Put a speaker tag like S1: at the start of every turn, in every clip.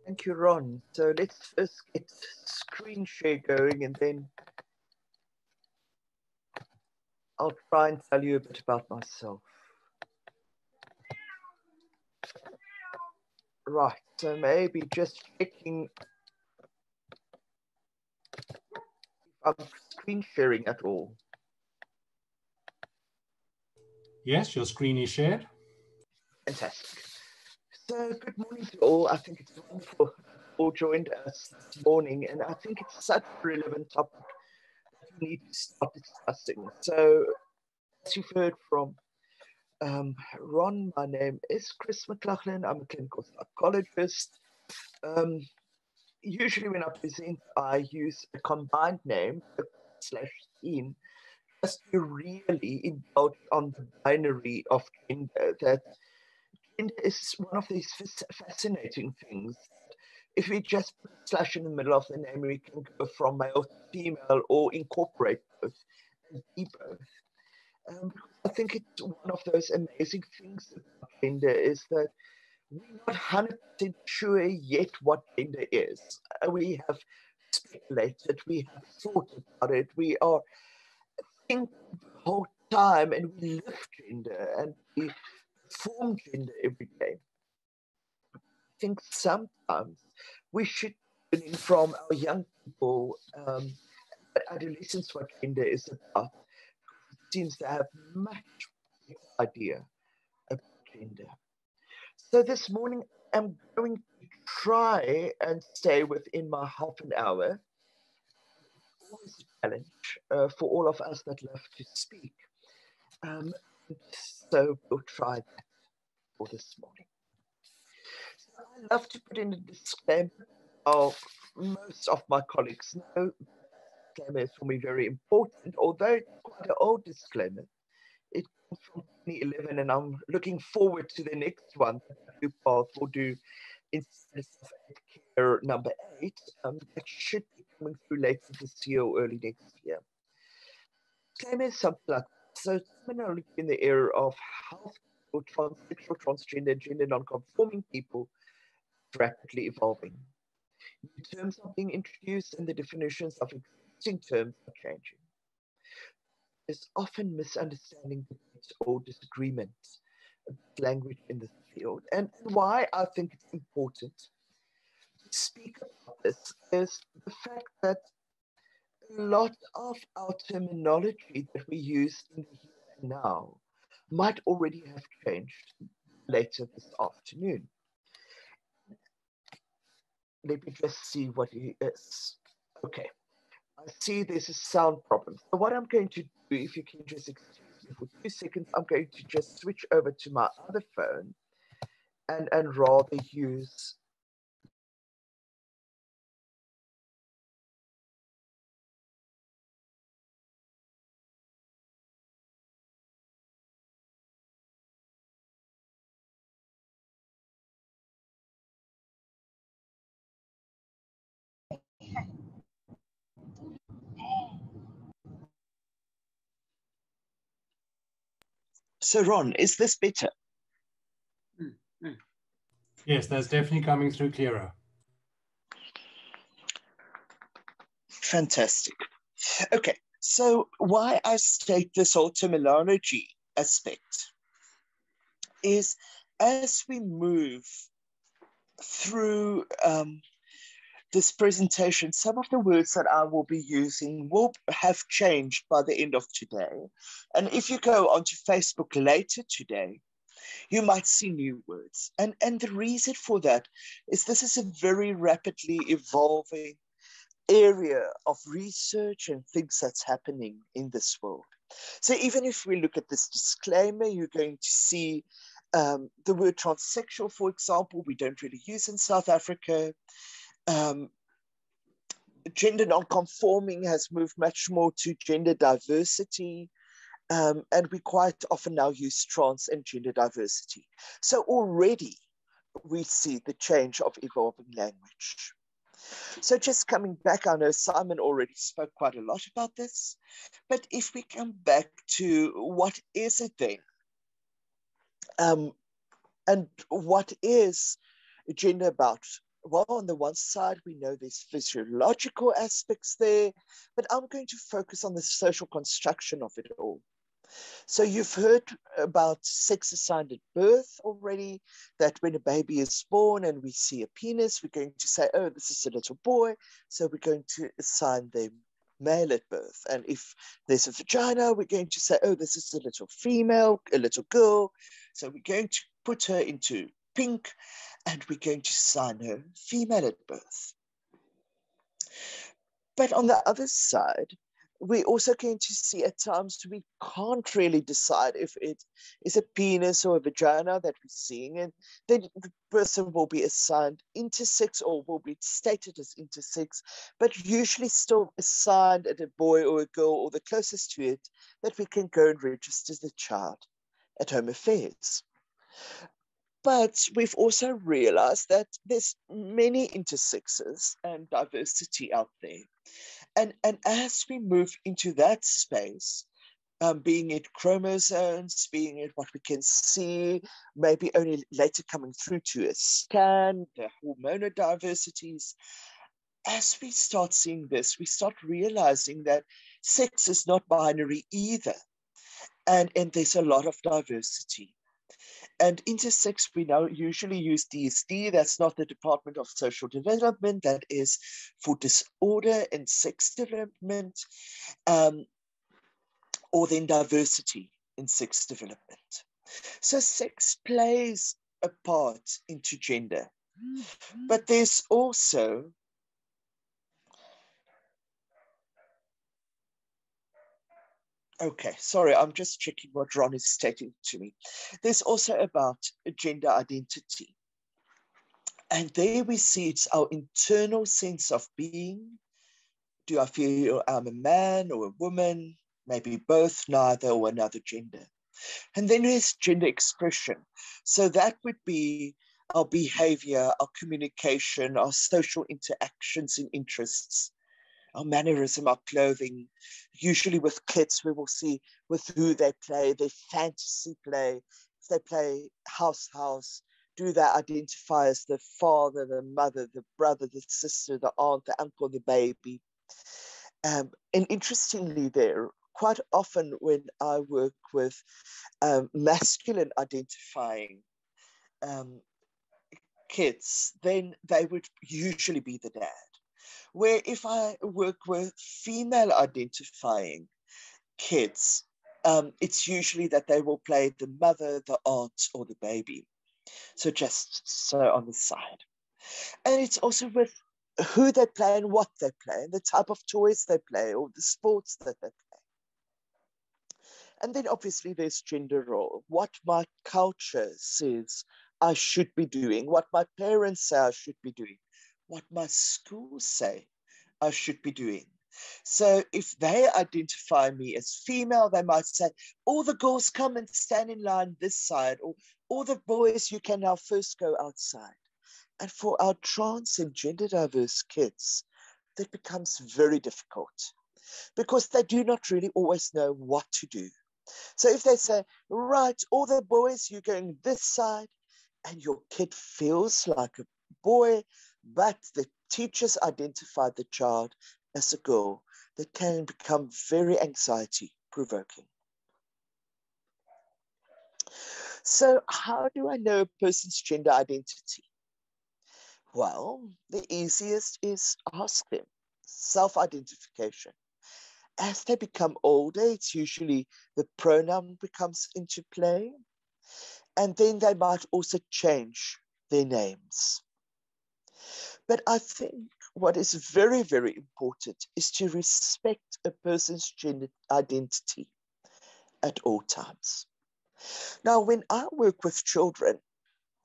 S1: Thank you, Ron. So let's first get screen share going, and then I'll try and tell you a bit about myself. Right, so maybe just checking if I'm screen sharing at all.
S2: Yes, your screen is shared.
S1: Fantastic. So good morning to all. I think it's wonderful all joined us this morning, and I think it's such a relevant topic that we need to start discussing. So as you've heard from Ron, my name is Chris McLachlan. I'm a clinical psychologist. Usually when I present, I use a combined name, /team, just to really indulge on the binary of gender. That gender is one of these fascinating things. If we just put a slash in the middle of the name, we can go from male to female or incorporate both and be both. I think it's one of those amazing things about gender is that we're not 100% sure yet what gender is. We have speculated, we have thought about it, we are thinking the whole time, and we live gender and we perform gender every day. I think sometimes we should be learning from our young people, adolescents, what gender is about. It seems to have much idea about gender. So this morning, I'm going to try and stay within my half an hour. Always a challenge for all of us that love to speak. So we'll try that for this morning. So I love to put in a disclaimer of most of my colleagues know disclaimer is for me very important, although it's quite an old disclaimer. It comes from 2011, and I'm looking forward to the next one that Path will do instead of care number 8. That should be coming through later this year or early next year. Disclaimer is something like that. So terminology in the area of health or transsexual, transgender, gender non-conforming people is rapidly evolving. New terms are being introduced, and the definitions of existing terms are changing. There's often misunderstanding, debates, or disagreements about language in this field. And why I think it's important to speak about this is the fact that a lot of our terminology that we use in the here and now might already have changed later this afternoon. Let me just see what it is. Okay. I see there's a sound problem. So what I'm going to do, if you can just excuse me for 2 seconds, I'm going to just switch over to my other phone and rather use So Ron, is this better?
S2: Yes, that's definitely coming through clearer.
S1: Fantastic. Okay, so why I state this whole terminology aspect is as we move through this presentation, some of the words that I will be using will have changed by the end of today. And if you go onto Facebook later today, you might see new words. And the reason for that is this is a very rapidly evolving area of research and things that's happening in this world. So even if we look at this disclaimer, you're going to see the word transsexual, for example, we don't really use in South Africa. Gender non-conforming has moved much more to gender diversity. And we quite often now use trans and gender diversity. So already we see the change of evolving language. So just coming back, I know Simon already spoke quite a lot about this, but if we come back to what is it then? And what is gender about well, on the one side, we know there's physiological aspects there, but I'm going to focus on the social construction of it all. So you've heard about sex assigned at birth already, that when a baby is born and we see a penis, we're going to say, oh, this is a little boy, so we're going to assign them male at birth. And if there's a vagina, we're going to say, oh, this is a little female, a little girl. So we're going to put her into pink and we're going to assign her female at birth. But on the other side, we're also going to see at times we can't really decide if it is a penis or a vagina that we're seeing. And then the person will be assigned intersex or will be stated as intersex, but usually still assigned at a boy or a girl or the closest to it that we can go and register the child at Home Affairs. But we've also realized that there's many intersexes and diversity out there. And as we move into that space, being it chromosomes, being it what we can see, maybe only later coming through to a scan, the hormonal diversities, as we start seeing this, we start realizing that sex is not binary either. And there's a lot of diversity. And intersex, we now usually use DSD. That's not the Department of Social Development. That is for disorder and sex development, or then diversity in sex development. So sex plays a part into gender. But there's also okay, sorry, I'm just checking what Ron is stating to me. There's also about gender identity. And there we see it's our internal sense of being. Do I feel I'm a man or a woman? Maybe both, neither, or another gender. And then there's gender expression. So that would be our behavior, our communication, our social interactions and interests, our mannerism, our clothing. Usually with kids, we will see with who they play, their fantasy play. If they play house, do they identify as the father, the mother, the brother, the sister, the aunt, the uncle, the baby? And interestingly there, quite often when I work with masculine identifying kids, then they would usually be the dad. Where if I work with female identifying kids, it's usually that they will play the mother, the aunt, or the baby. So just so on the side. And it's also with who they play and what they play, and the type of toys they play, or the sports that they play. And then obviously there's gender role, what my culture says I should be doing, what my parents say I should be doing, what my schools say I should be doing. So if they identify me as female, they might say, all the girls come and stand in line this side, or all the boys, you can now first go outside. And for our trans and gender diverse kids, that becomes very difficult because they do not really always know what to do. So if they say, right, all the boys, you're going this side, and your kid feels like a boy, but the teachers identify the child as a girl, that can become very anxiety provoking. So how do I know a person's gender identity? Well, the easiest is ask them, self-identification. As they become older, it's usually the pronoun becomes into play. And then they might also change their names. But I think what is very, very important is to respect a person's gender identity at all times. Now, when I work with children,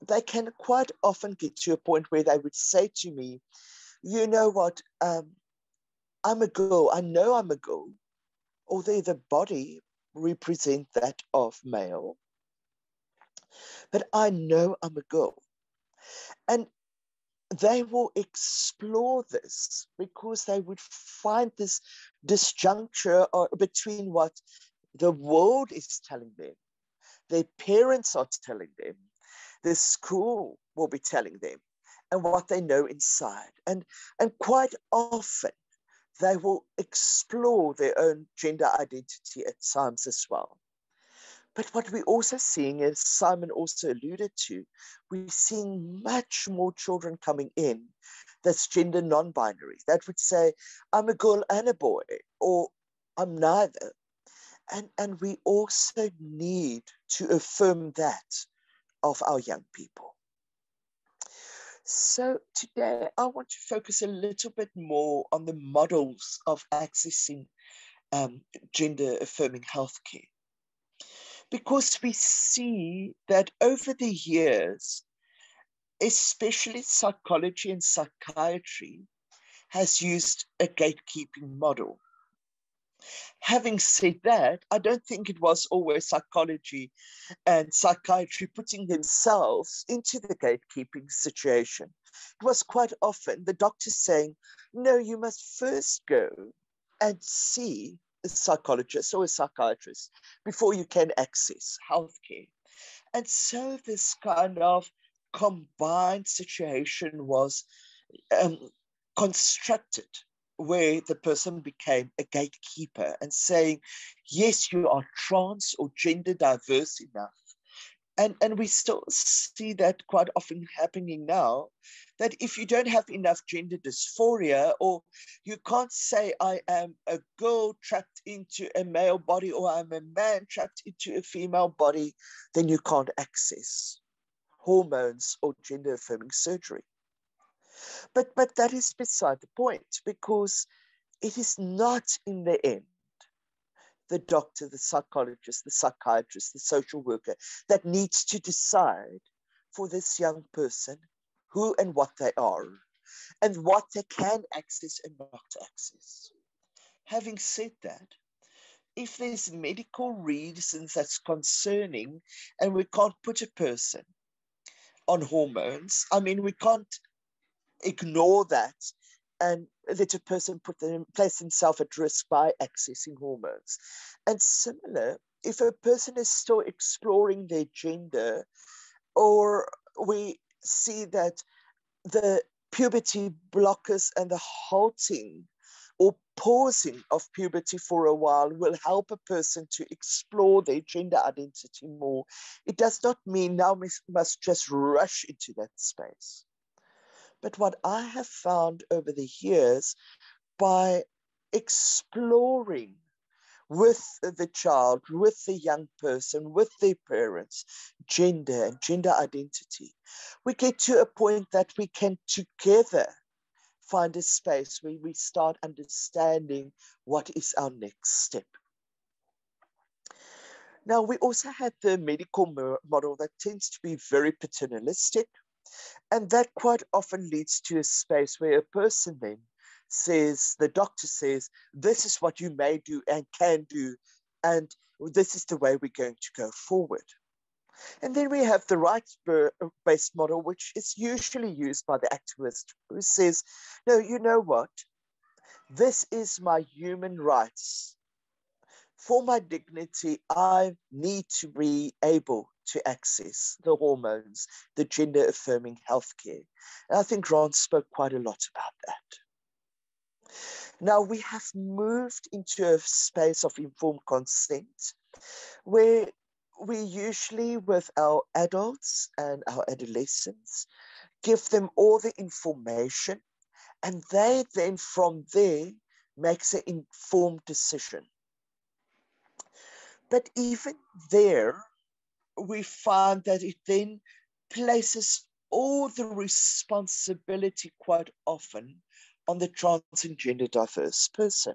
S1: they can quite often get to a point where they would say to me, you know what, I'm a girl, I know I'm a girl, although the body represents that of male, but I know I'm a girl. And they will explore this because they would find this disjuncture between what the world is telling them, their parents are telling them, the school will be telling them, and what they know inside. And quite often, they will explore their own gender identity at times as well. But what we're also seeing, as Simon also alluded to, we're seeing much more children coming in that's gender non-binary. That would say, I'm a girl and a boy, or I'm neither. And we also need to affirm that of our young people. So today, I want to focus a little bit more on the models of accessing gender affirming healthcare. Because we see that over the years, especially psychology and psychiatry has used a gatekeeping model. Having said that, I don't think it was always psychology and psychiatry putting themselves into the gatekeeping situation. It was quite often the doctors saying, no, you must first go and see a psychologist or a psychiatrist before you can access healthcare. And so this kind of combined situation was constructed where the person became a gatekeeper and saying, yes, you are trans or gender diverse enough. And we still see that quite often happening now, that if you don't have enough gender dysphoria, or you can't say I am a girl trapped into a male body, or I'm a man trapped into a female body, then you can't access hormones or gender affirming surgery. But that is beside the point, because it is not in the end the doctor, the psychologist, the psychiatrist, the social worker that needs to decide for this young person who and what they are and what they can access and not access. Having said that, if there's medical reasons that's concerning and we can't put a person on hormones, I mean, we can't ignore that and let a person place himself at risk by accessing hormones. And similar, if a person is still exploring their gender, or we see that the puberty blockers and the halting or pausing of puberty for a while will help a person to explore their gender identity more, it does not mean now we must just rush into that space. But what I have found over the years, by exploring with the child, with the young person, with their parents, gender and gender identity, we get to a point that we can together find a space where we start understanding what is our next step. Now, we also have the medical model that tends to be very paternalistic. And that quite often leads to a space where a person then says, the doctor says, this is what you may do and can do, and this is the way we're going to go forward. And then we have the rights-based model, which is usually used by the activist, who says, no, you know what? This is my human rights. For my dignity, I need to be able to access the hormones, the gender affirming healthcare. And I think Ron spoke quite a lot about that. Now we have moved into a space of informed consent where we usually, with our adults and our adolescents, give them all the information, and they then from there makes an informed decision. But even there, we find that it then places all the responsibility quite often on the trans and gender diverse person.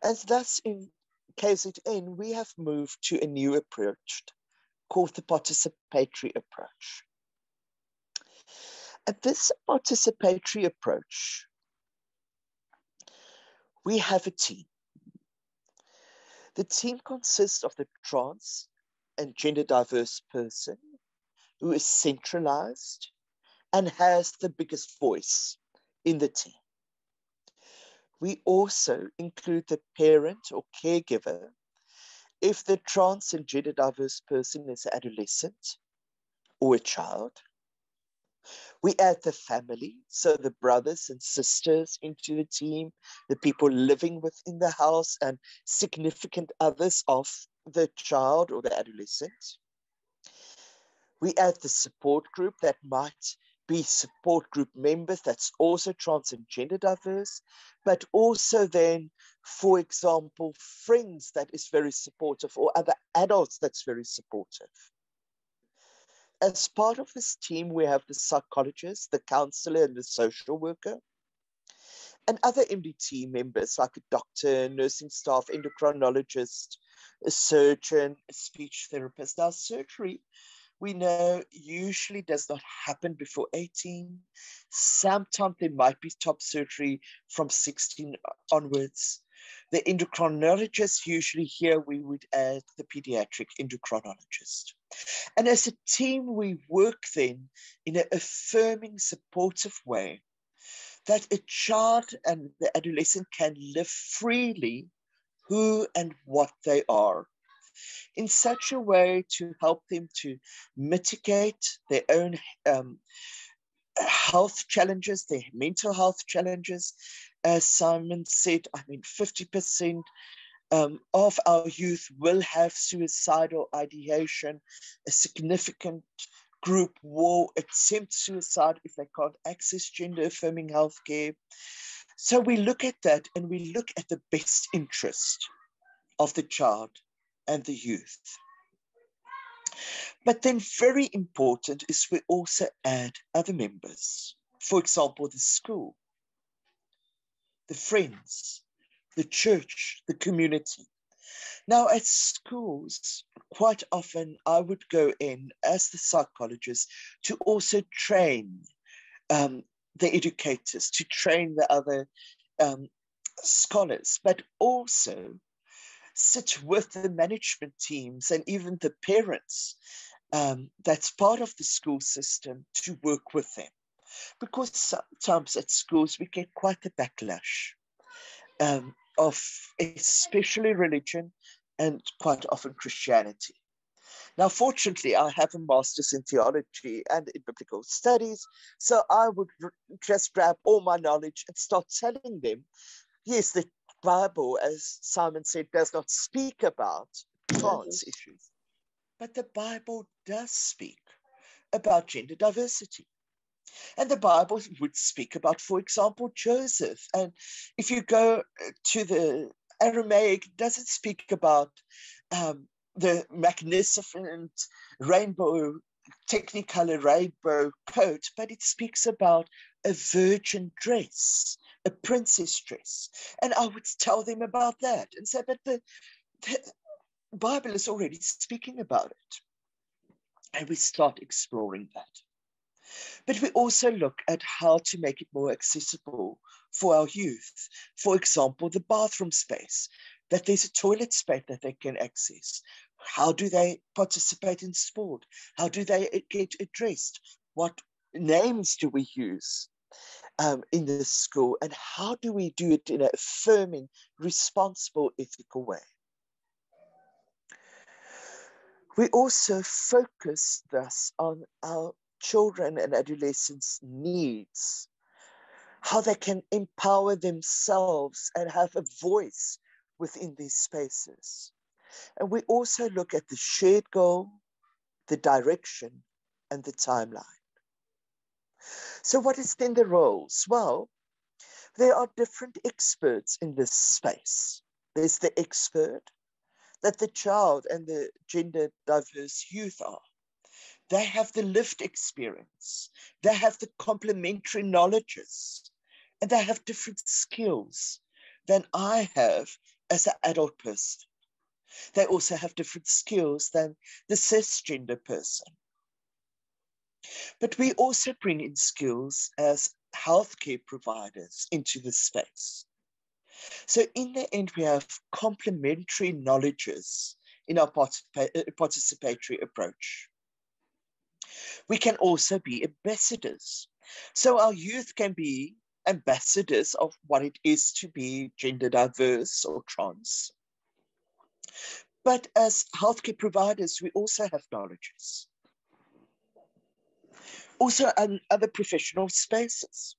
S1: And thus in KZN, we have moved to a new approach called the participatory approach. And this participatory approach, we have a team. The team consists of the trans and gender diverse person who is centralized and has the biggest voice in the team. We also include the parent or caregiver if the trans and gender diverse person is an adolescent or a child. We add the family, so the brothers and sisters into the team, the people living within the house and significant others of the child or the adolescent. We add the support group that might be support group members that's also trans and gender diverse, but also then, for example, friends that is very supportive or other adults that's very supportive. As part of this team, we have the psychologist, the counselor, and the social worker, and other MDT members like a doctor, nursing staff, endocrinologist, a surgeon, a speech therapist. Now, surgery, we know, usually does not happen before 18. Sometimes there might be top surgery from 16 onwards. The endocrinologist, usually here we would add the pediatric endocrinologist. And as a team, we work then in an affirming, supportive way that a child and the adolescent can live freely who and what they are, in such a way to help them to mitigate their own health challenges, their mental health challenges. As Simon said, 50% of our youth will have suicidal ideation. A significant group will attempt suicide if they can't access gender affirming healthcare. So we look at that and we look at the best interest of the child and the youth. But then very important is we also add other members. For example, the school, the friends, the church, the community. Now at schools, quite often I would go in as the psychologist to also train the educators, to train the other scholars, but also sit with the management teams and even the parents that's part of the school system to work with them. Because sometimes at schools we get quite a backlash of especially religion and quite often Christianity. Now, fortunately, I have a master's in theology and in biblical studies, so I would just grab all my knowledge and start telling them, yes, the Bible, as Simon said, does not speak about trans issues, but the Bible does speak about gender diversity. And the Bible would speak about, for example, Joseph. And if you go to the Aramaic, it doesn't speak about the magnificent rainbow, technicolor rainbow coat, but it speaks about a virgin dress, a princess dress. And I would tell them about that and say, but the Bible is already speaking about it. And we start exploring that. But we also look at how to make it more accessible for our youth. For example, the bathroom space, that there's a toilet space that they can access. How do they participate in sport? How do they get addressed? What names do we use in the school? And how do we do it in an affirming, responsible, ethical way? We also focus thus on our children and adolescents' needs, how they can empower themselves and have a voice within these spaces. And we also look at the shared goal, the direction, and the timeline. So what is then the roles? Well, there are different experts in this space. There's the expert that the child and the gender diverse youth are. They have the lived experience. They have the complementary knowledges. And they have different skills than I have as an adult person. They also have different skills than the cisgender person. But we also bring in skills as healthcare providers into the space. So in the end, we have complementary knowledges in our participatory approach. We can also be ambassadors. So our youth can be ambassadors of what it is to be gender diverse or trans. But as healthcare providers, we also have knowledges. Also, other professional spaces.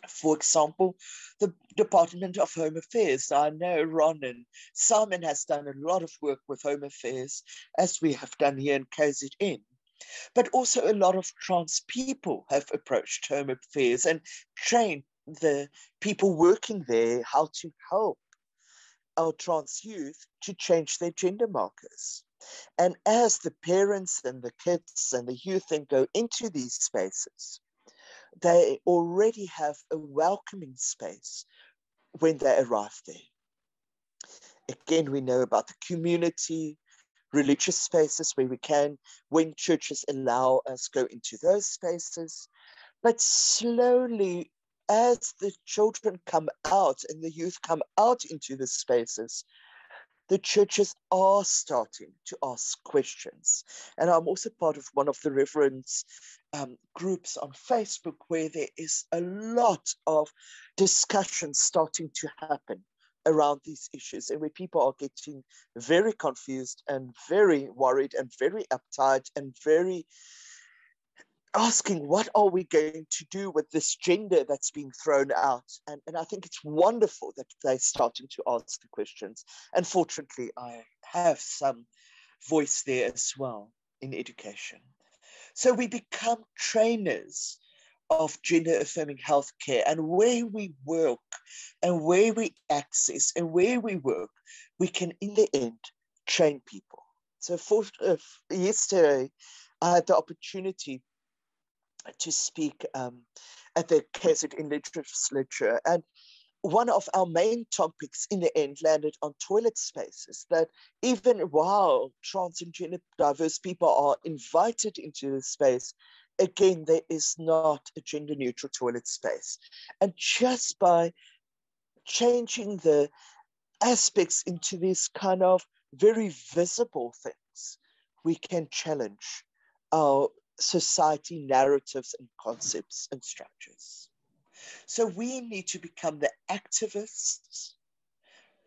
S1: For example, the Department of Home Affairs. I know Ron and Simon has done a lot of work with Home Affairs, as we have done here in KZN. But also a lot of trans people have approached Home Affairs and trained the people working there how to help our trans youth to change their gender markers. And as the parents and the kids and the youth then go into these spaces, they already have a welcoming space when they arrive there. Again, we know about the community, religious spaces where we can, when churches allow us, go into those spaces. But slowly, as the children come out and the youth come out into the spaces, the churches are starting to ask questions. And I'm also part of one of the reverends groups on Facebook where there is a lot of discussion starting to happen around these issues, and where people are getting very confused and very worried and very uptight and very asking, what are we going to do with this gender that's being thrown out? And I think it's wonderful that they're starting to ask the questions. And fortunately, I have some voice there as well in education. So we become trainers of gender affirming healthcare, and where we work and where we access and where we work, we can in the end train people. So yesterday, I had the opportunity to speak at the KZN legislature. And one of our main topics in the end landed on toilet spaces, that even while trans and gender diverse people are invited into the space, again, there is not a gender neutral toilet space. And just by changing the aspects into these kind of very visible things, we can challenge our society narratives and concepts and structures. So we need to become the activists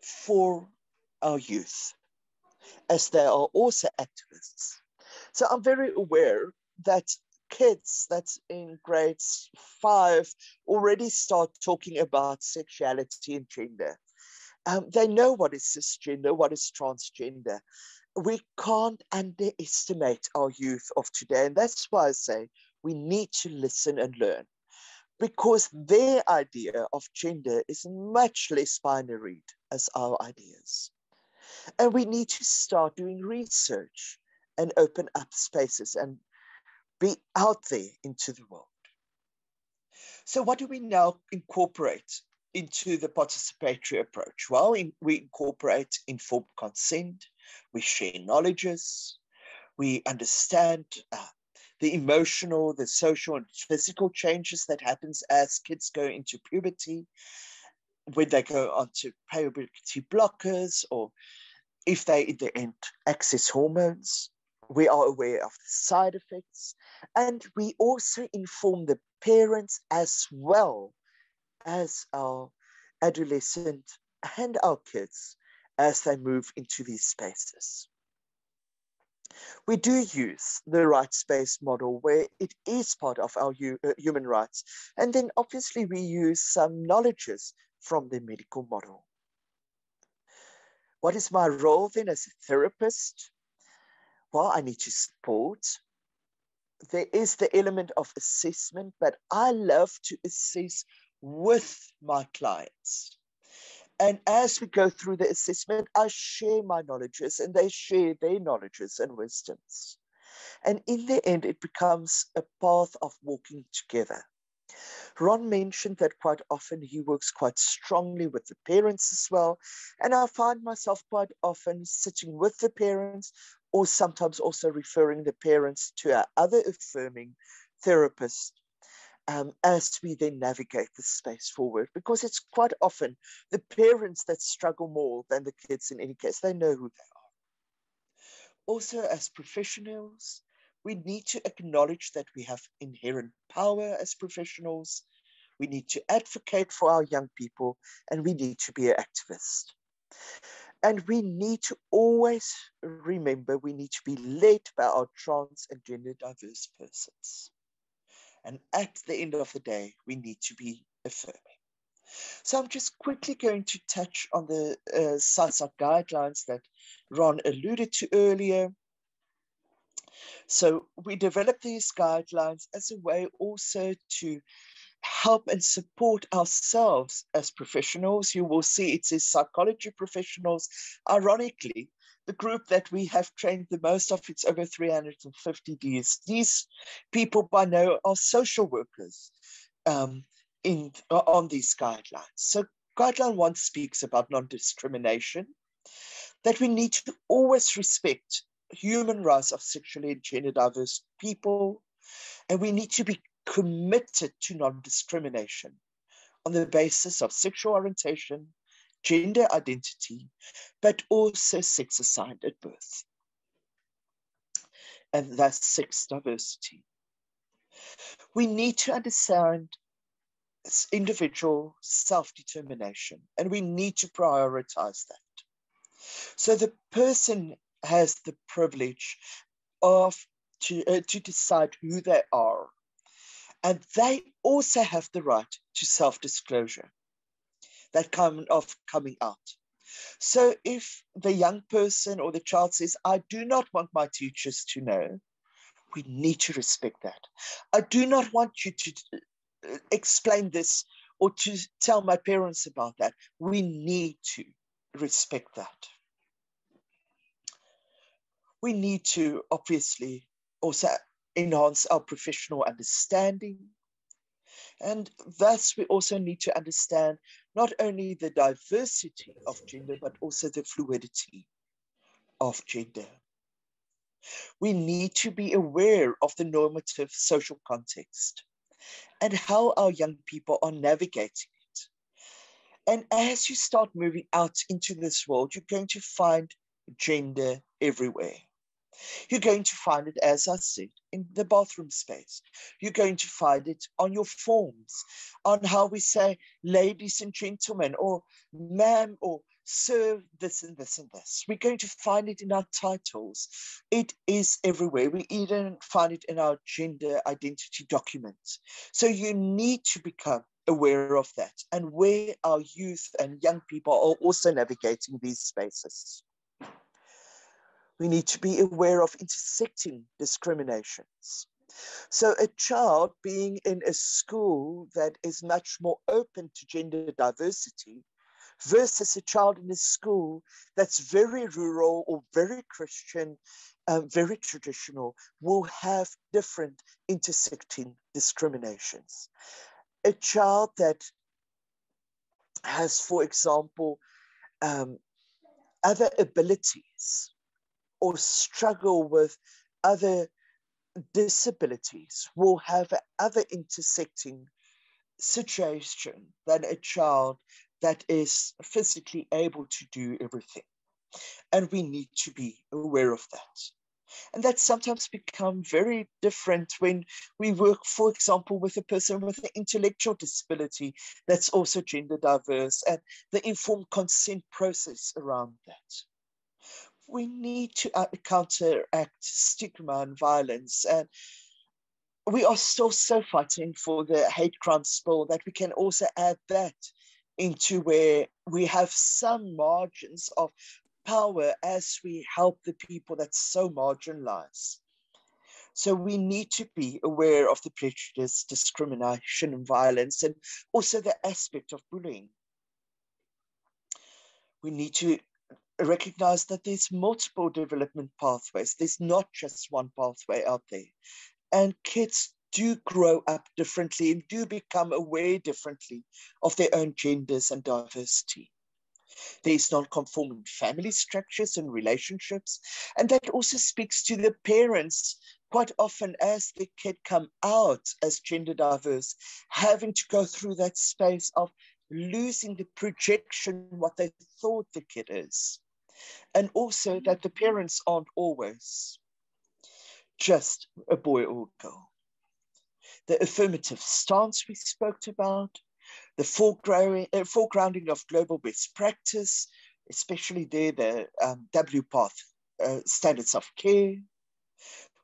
S1: for our youth, as they are also activists. So I'm very aware that kids that's in grades 5 already start talking about sexuality and gender. They know what is cisgender, what is transgender. We can't underestimate our youth of today. And that's why I say we need to listen and learn, because their idea of gender is much less binary as our ideas. And we need to start doing research and open up spaces and be out there into the world. So what do we now incorporate into the participatory approach? Well, we incorporate informed consent, we share knowledges, we understand the emotional, the social, and physical changes that happens as kids go into puberty, when they go onto puberty blockers, or if they in the end access hormones. We are aware of the side effects, and we also inform the parents as well as our adolescent and our kids as they move into these spaces. We do use the rights-based model where it is part of our human rights. And then obviously we use some knowledges from the medical model. What is my role then as a therapist? Well, I need to support. There is the element of assessment, but I love to assess with my clients. And as we go through the assessment, I share my knowledges and they share their knowledges and wisdoms. And in the end, it becomes a path of walking together. Ron mentioned that quite often he works quite strongly with the parents as well. And I find myself quite often sitting with the parents, or sometimes also referring the parents to our other affirming therapist, as we then navigate the space forward, because it's quite often the parents that struggle more than the kids in any case. They know who they are. Also, as professionals, we need to acknowledge that we have inherent power as professionals. We need to advocate for our young people, and we need to be an activist. And we need to always remember we need to be led by our trans and gender diverse persons. And at the end of the day, we need to be affirming. So I'm just quickly going to touch on the SASAC guidelines that Ron alluded to earlier. So we developed these guidelines as a way also to help and support ourselves as professionals. You will see it says psychology professionals. Ironically, the group that we have trained the most of, it's over 350 years. These people by now are social workers on these guidelines. So guideline 1 speaks about non-discrimination, that we need to always respect human rights of sexually and gender diverse people, and we need to be committed to non-discrimination on the basis of sexual orientation, gender identity, but also sex assigned at birth, and thus sex diversity. We need to understand individual self-determination, and we need to prioritize that. So the person has the privilege of to decide who they are, and they also have the right to self-disclosure, that kind of coming out. So if the young person or the child says, I do not want my teachers to know, we need to respect that. I do not want you to explain this or to tell my parents about that. We need to respect that. We need to obviously also enhance our professional understanding. And thus we also need to understand not only the diversity of gender, but also the fluidity of gender. We need to be aware of the normative social context and how our young people are navigating it. And as you start moving out into this world, you're going to find gender everywhere. You're going to find it, as I said, in the bathroom space. You're going to find it on your forms, on how we say ladies and gentlemen, or ma'am, or sir, this and this and this. We're going to find it in our titles. It is everywhere. We even find it in our gender identity documents. So you need to become aware of that and where our youth and young people are also navigating these spaces. We need to be aware of intersecting discriminations. So a child being in a school that is much more open to gender diversity versus a child in a school that's very rural or very Christian, very traditional, will have different intersecting discriminations. A child that has, for example, other abilities or struggle with other disabilities will have other intersecting situation than a child that is physically able to do everything. And we need to be aware of that. And that sometimes become very different when we work, for example, with a person with an intellectual disability that's also gender diverse, and the informed consent process around that. We need to counteract stigma and violence. And we are still so fighting for the hate crimes bill that we can also add that into where we have some margins of power as we help the people that's so marginalized. So we need to be aware of the prejudice, discrimination, and violence, and also the aspect of bullying. We need to recognize that there's multiple development pathways. There's not just one pathway out there. And kids do grow up differently and do become aware differently of their own genders and diversity. There's non-conforming family structures and relationships. And that also speaks to the parents quite often as the kid come out as gender diverse, having to go through that space of losing the projection, what they thought the kid is. And also that the parents aren't always just a boy or girl. The affirmative stance we spoke about, the foregrounding of global best practice, especially there, the WPATH standards of care.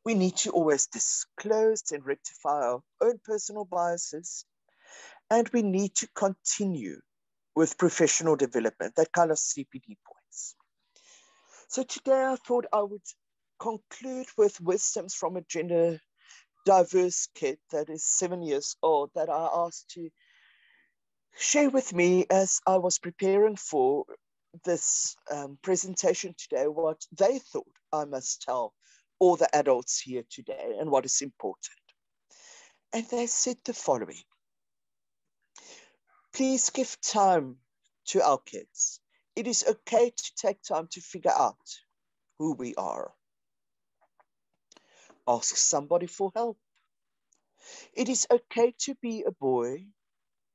S1: We need to always disclose and rectify our own personal biases, and we need to continue with professional development, that kind of CPD points. So today I thought I would conclude with wisdoms from a gender diverse kid that is 7 years old that I asked to share with me as I was preparing for this presentation today, what they thought I must tell all the adults here today and what is important. And they said the following: please give time to our kids. It is okay to take time to figure out who we are. Ask somebody for help. It is okay to be a boy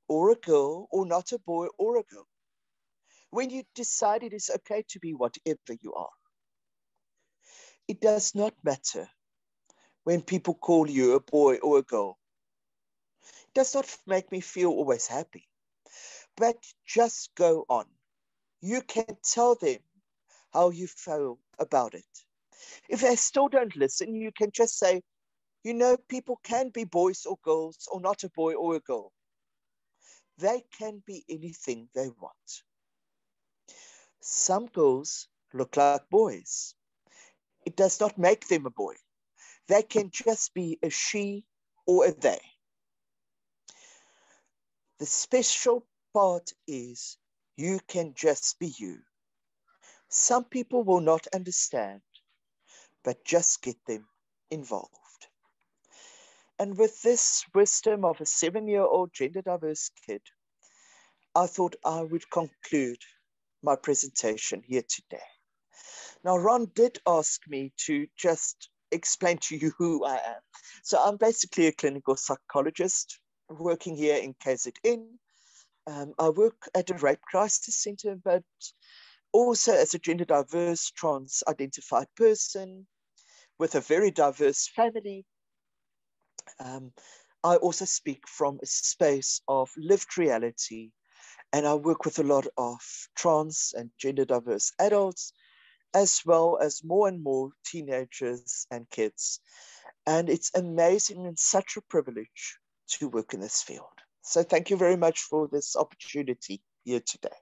S1: or a girl, or not a boy or a girl. When you decide it is okay to be whatever you are, it does not matter when people call you a boy or a girl. It does not make me feel always happy, but just go on. You can tell them how you feel about it. If they still don't listen, you can just say, you know, people can be boys or girls, or not a boy or a girl. They can be anything they want. Some girls look like boys. It does not make them a boy. They can just be a she or a they. The special part is you can just be you. Some people will not understand, but just get them involved. And with this wisdom of a 7-year-old gender diverse kid, I thought I would conclude my presentation here today. Now, Ron did ask me to just explain to you who I am. So I'm basically a clinical psychologist working here in KZN. I work at a rape crisis center, but also as a gender diverse, trans identified person with a very diverse family. I also speak from a space of lived reality, and I work with a lot of trans and gender diverse adults, as well as more and more teenagers and kids. And it's amazing and such a privilege to work in this field. So thank you very much for this opportunity here today.